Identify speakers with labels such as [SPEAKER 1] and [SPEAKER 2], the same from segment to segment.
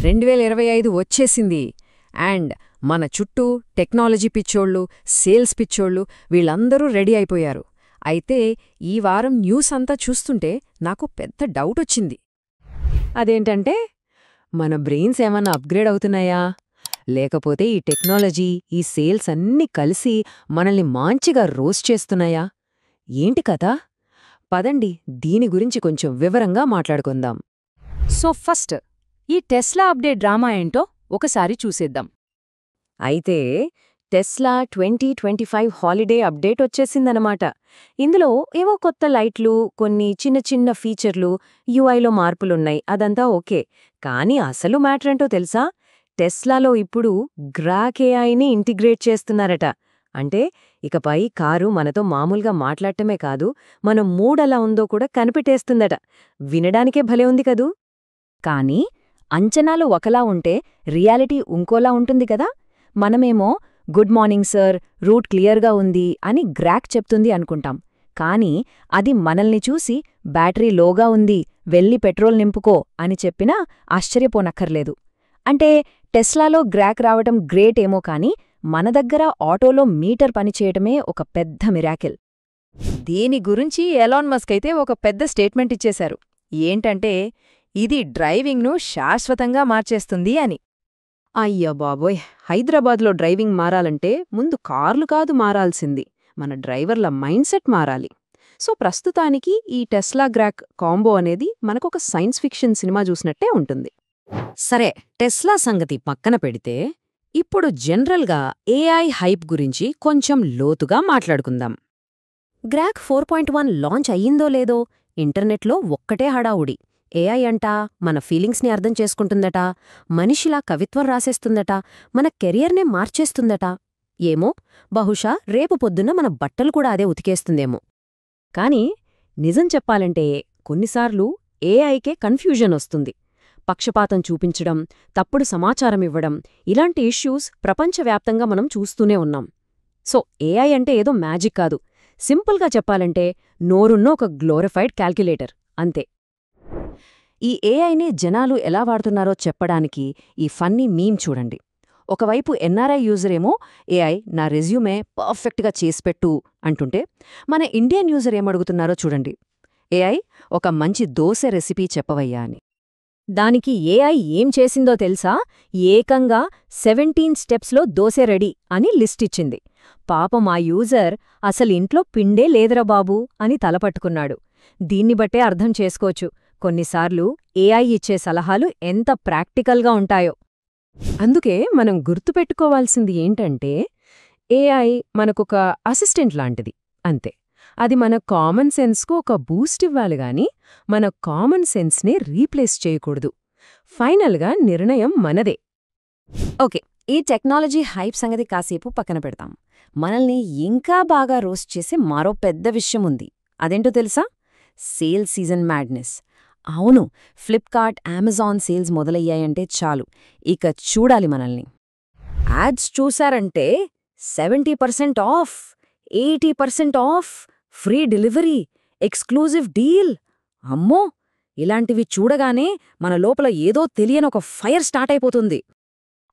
[SPEAKER 1] 2025 వచ్చేసింది. అండ్ మన చుట్టూ టెక్నాలజీ పిచ్చోళ్ళు, సేల్స్ పిచ్చోళ్ళు వీళ్ళందరూ రెడీ అయిపోయారు. అయితే ఈ వారం న్యూస్ అంతా చూస్తుంటే నాకు పెద్ద డౌటొచ్చింది.
[SPEAKER 2] అదేంటంటే మన బ్రెయిన్స్ ఏమన్నా అప్గ్రేడ్ అవుతున్నాయా, లేకపోతే ఈ టెక్నాలజీ, ఈ సేల్స్ అన్నీ కలిసి మనల్ని మంచిగా రోస్ట్ చేస్తున్నాయా? ఏంటి కథ? పదండి దీని గురించి కొంచెం వివరంగా మాట్లాడుకుందాం.
[SPEAKER 3] సో ఫస్ట్ ఈ టెస్లా అప్డేట్ డ్రామా ఏంటో ఒకసారి చూసేద్దాం.
[SPEAKER 2] అయితే టెస్లా 2025 హాలిడే అప్డేట్ వచ్చేసిందనమాట. ఇందులో ఏవో కొత్త లైట్లు, కొన్ని చిన్న చిన్న ఫీచర్లు, యూఐలో మార్పులున్నాయి. అదంతా ఓకే. కానీ అసలు మ్యాటరేంటో తెలుసా? టెస్లాలో ఇప్పుడు గ్రాక్ ఏఐని ఇంటిగ్రేట్ చేస్తున్నారట. అంటే ఇకపై కారు మనతో మామూలుగా మాట్లాడటమే కాదు, మన మూడెలా ఉందో కూడా కనిపెట్టేస్తుందట. వినడానికే భలే ఉంది కదూ!
[SPEAKER 3] కానీ అంచనాలు ఒకలా ఉంటే రియాలిటీ ఇంకోలా ఉంటుంది కదా. మనమేమో గుడ్ మార్నింగ్ సార్, రూట్ క్లియర్గా ఉంది అని గ్రాక్ చెప్తుంది అనుకుంటాం. కానీ అది మనల్ని చూసి బ్యాటరీ లోగా ఉంది, వెళ్ళి పెట్రోల్ నింపుకో అని చెప్పినా ఆశ్చర్యపోనక్కర్లేదు. అంటే టెస్లాలో గ్రాక్ రావటం గ్రేట్ ఏమో కానీ మన దగ్గర ఆటోలో మీటర్ పనిచేయటమే ఒక పెద్ద మిరాకిల్.
[SPEAKER 1] దీని గురించి ఎలాన్ మస్క్ అయితే ఒక పెద్ద స్టేట్మెంట్ ఇచ్చేశారు. ఏంటంటే ఇది డ్రైవింగ్ను శాశ్వతంగా మార్చేస్తుంది అని.
[SPEAKER 2] అయ్య బాబోయ్! హైదరాబాద్లో డ్రైవింగ్ మారాలంటే ముందు కార్లు కాదు మారాల్సింది, మన డ్రైవర్ల మైండ్ సెట్ మారాలి. సో ప్రస్తుతానికి ఈ టెస్లా గ్రాక్ కాంబో అనేది మనకొక సైన్స్ ఫిక్షన్ సినిమా చూసినట్టే ఉంటుంది. సరే, టెస్లా సంగతి పక్కన పెడితే ఇప్పుడు జనరల్గా ఏఐ హైప్ గురించి కొంచెం లోతుగా మాట్లాడుకుందాం. గ్రాక్ 4.1 లాంచ్ అయ్యిందో లేదో ఇంటర్నెట్లో ఒక్కటే హడావుడి. ఏఐ అంటా మన ఫీలింగ్స్ని అర్థం చేసుకుంటుందట, మనిషిలా కవిత్వం రాసేస్తుందట, మన కెరియర్నే మార్చేస్తుందట. ఏమో, బహుశా రేపు పొద్దున్న మన బట్టలు కూడా అదే ఉతికేస్తుందేమో. కానీ నిజం చెప్పాలంటే కొన్నిసార్లు ఏఐకే కన్ఫ్యూజన్ వస్తుంది. పక్షపాతం చూపించడం, తప్పుడు సమాచారమివ్వడం, ఇలాంటి ఇష్యూస్ ప్రపంచవ్యాప్తంగా మనం చూస్తూనే ఉన్నాం. సో ఏఐ అంటే ఏదో మ్యాజిక్ కాదు. సింపుల్గా చెప్పాలంటే నోరున్న ఒక గ్లోరిఫైడ్ క్యాల్క్యులేటర్ అంతే. ఈ ఏఐని జనాలు ఎలా వాడుతున్నారో చెప్పడానికి ఈ ఫన్నీ మీమ్ చూడండి. ఒకవైపు ఎన్ఆర్ఐ యూజరేమో ఏఐ నా రెజ్యూమే పర్ఫెక్ట్గా చేసిపెట్టు అంటుంటే, మన ఇండియన్ యూజర్ ఏమడుగుతున్నారో చూడండి, ఏఐ ఒక మంచి దోశ రెసిపీ చెప్పవయ్యా అని.
[SPEAKER 3] దానికి ఏఐ ఏం చేసిందో తెలుసా? ఏకంగా 17 స్టెప్స్లో దోశ రెడీ అని లిస్టిచ్చింది. పాపం ఆ యూజర్ అసలింట్లో పిండే లేదురా బాబూ అని తలపట్టుకున్నాడు. దీన్ని బట్టే అర్థం చేసుకోవచ్చు కొన్నిసార్లు ఏఐ ఇచ్చే సలహాలు ఎంత ప్రాక్టికల్గా ఉంటాయో.
[SPEAKER 2] అందుకే మనం గుర్తుపెట్టుకోవాల్సింది ఏంటంటే ఏఐ మనకొక అసిస్టెంట్ లాంటిది అంతే. అది మన కామన్ సెన్స్కు ఒక బూస్ట్ ఇవ్వాలి గాని మన కామన్ సెన్స్ని రీప్లేస్ చేయకూడదు. ఫైనల్గా నిర్ణయం మనదే.
[SPEAKER 3] ఓకే, ఈ టెక్నాలజీ హైప్ సంగతి కాసేపు పక్కన పెడతాం. మనల్ని ఇంకా బాగా రోస్ట్ చేసే మరో పెద్ద విషయం ఉంది. అదేంటో తెలుసా? Sale season madness. అవును, ఫ్లిప్కార్ట్, అమెజాన్ సేల్స్ మొదలయ్యాయంటే చాలు, ఇక చూడాలి మనల్ని. యాడ్స్ చూశారంటే 70% off, 80% off, free delivery, exclusive deal. అమ్మో, ఇలాంటివి చూడగానే మన లోపల ఏదో తెలియని ఒక ఫైర్ స్టార్ట్ అయిపోతుంది.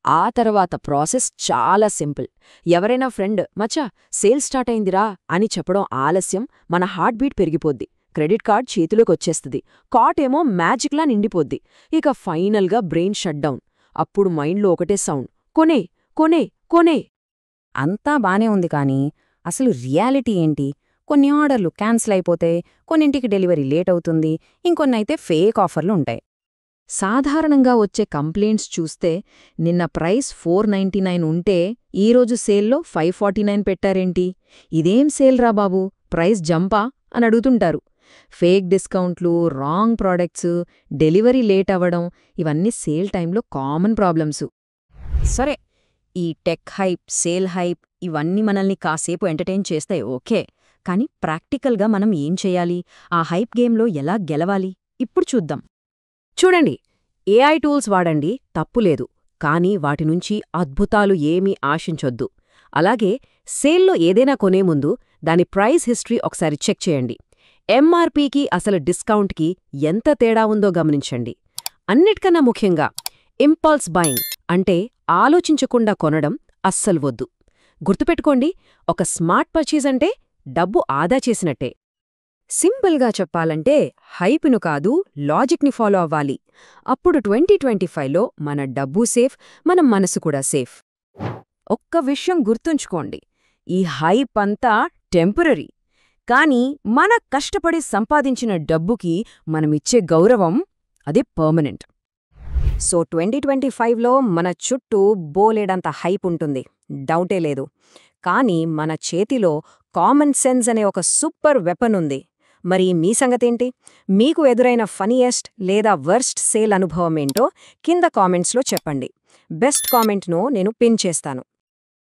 [SPEAKER 3] ఆ తర్వాత ప్రాసెస్ చాలా సింపుల్. ఎవరైనా ఫ్రెండ్ మచ్చా సేల్ స్టార్ట్ అయిందిరా అని చెప్పడం ఆలస్యం, మన హార్ట్ బీట్ పెరిగిపోద్ది, క్రెడిట్ కార్డ్ చేతిలోకొచ్చేస్తుంది, కార్ట్ ఏమో మ్యాజిక్లా నిండిపోద్ది. ఇక ఫైనల్గా బ్రెయిన్ షట్ డౌన్. అప్పుడు మైండ్లో ఒకటే సౌండ్, కొనే కొనే కొనే. అంతా బానే ఉంది కానీ అసలు రియాలిటీ ఏంటి? కొన్ని ఆర్డర్లు క్యాన్సిల్ అయిపోతాయి, కొన్నింటికి డెలివరీ లేట్ అవుతుంది, ఇంకొన్నైతే ఫేక్ ఆఫర్లు ఉంటాయి.
[SPEAKER 1] సాధారణంగా వచ్చే కంప్లైంట్స్ చూస్తే నిన్న ప్రైస్ 499 ఉంటే ఈరోజు సేల్లో 549 పెట్టారేంటి, ఇదేం సేల్ రా బాబూ, ప్రైస్ జంపా అని అడుగుతుంటారు. ఫేక్ డిస్కౌంట్లు, రాంగ్ ప్రోడక్ట్స్, డెలివరీ లేట్ అవ్వడం ఇవన్నీ సేల్ టైంలో కామన్ ప్రాబ్లమ్సు.
[SPEAKER 3] సరే, ఈ టెక్ హైప్, సేల్ హైప్ ఇవన్నీ మనల్ని కాసేపు ఎంటర్టైన్ చేస్తాయి ఓకే, కానీ ప్రాక్టికల్గా మనం ఏం చెయ్యాలి? ఆ హైప్ గేమ్లో ఎలా గెలవాలి? ఇప్పుడు చూద్దాం.
[SPEAKER 2] చూడండి, ఏఐ టూల్స్ వాడండి, తప్పులేదు. కానీ వాటి నుంచి అద్భుతాలు ఏమీ ఆశించొద్దు. అలాగే సేల్లో ఏదైనా కొనే ముందు దాని ప్రైస్ హిస్టరీ ఒకసారి చెక్ చేయండి. ఎంఆర్పీకి అసలు డిస్కౌంట్కి ఎంత తేడా ఉందో గమనించండి. అన్నిటికన్నా ముఖ్యంగా ఇంపల్స్ బయింగ్ అంటే ఆలోచించకుండా కొనడం అస్సలు వద్దు. గుర్తుపెట్టుకోండి, ఒక స్మార్ట్ పర్చేజ్ అంటే డబ్బు ఆదా చేసినట్టే. సింపుల్గా చెప్పాలంటే హైప్ను కాదు, లాజిక్ని ఫాలో అవ్వాలి. అప్పుడు 2025లో మన డబ్బు సేఫ్, మన మనసు కూడా సేఫ్.
[SPEAKER 3] ఒక్క విషయం గుర్తుంచుకోండి, ఈ హైప్ అంతా టెంపరరీ. కానీ మన కష్టపడి సంపాదించిన డబ్బుకి మనమిచ్చే గౌరవం అదే పర్మనెంట్.
[SPEAKER 2] సో 2025లో మన చుట్టూ బోలెడంత హైప్ ఉంటుంది, డౌటే లేదు. కానీ మన చేతిలో కామన్ సెన్స్ అనే ఒక సూపర్ వెపన్ ఉంది. మరి మీ సంగతేంటి? మీకు ఎదురైన ఫనీయెస్ట్ లేదా వర్స్ట్ సేల్ అనుభవమేంటో కింద కామెంట్స్లో చెప్పండి. బెస్ట్ కామెంట్ను నేను పిన్ చేస్తాను.